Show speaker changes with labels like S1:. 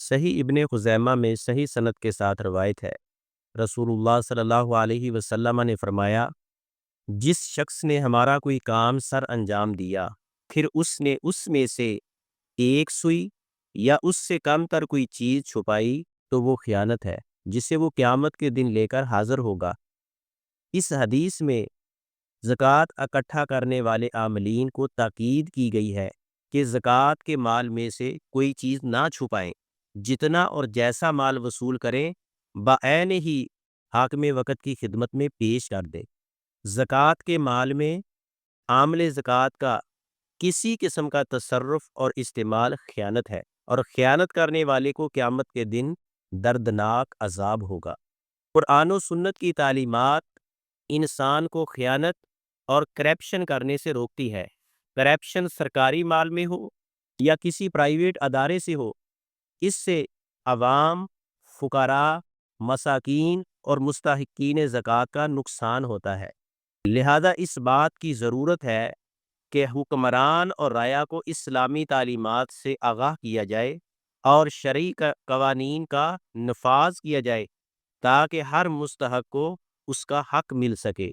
S1: صحیح ابن خزیمہ میں صحیح سند کے ساتھ روایت ہے، رسول اللہ صلی اللہ علیہ وسلم نے فرمایا، جس شخص نے ہمارا کوئی کام سر انجام دیا، پھر اس نے اس میں سے ایک سوئی یا اس سے کم تر کوئی چیز چھپائی تو وہ خیانت ہے، جسے وہ قیامت کے دن لے کر حاضر ہوگا۔ اس حدیث میں زکوٰۃ اکٹھا کرنے والے عاملین کو تاکید کی گئی ہے کہ زکوٰۃ کے مال میں سے کوئی چیز نہ چھپائیں، جتنا اور جیسا مال وصول کریں بعین ہی حاکم وقت کی خدمت میں پیش کر دیں۔ زکوٰۃ کے مال میں عامل زکوٰۃ کا کسی قسم کا تصرف اور استعمال خیانت ہے، اور خیانت کرنے والے کو قیامت کے دن دردناک عذاب ہوگا۔ قرآن و سنت کی تعلیمات انسان کو خیانت اور کرپشن کرنے سے روکتی ہے۔ کرپشن سرکاری مال میں ہو یا کسی پرائیویٹ ادارے سے ہو، اس سے عوام، فقراء، مساکین اور مستحقین زکوٰۃ کا نقصان ہوتا ہے۔ لہذا اس بات کی ضرورت ہے کہ حکمران اور رعایا کو اسلامی تعلیمات سے آگاہ کیا جائے اور شرعی قوانین کا نفاذ کیا جائے تاکہ ہر مستحق کو اس کا حق مل سکے۔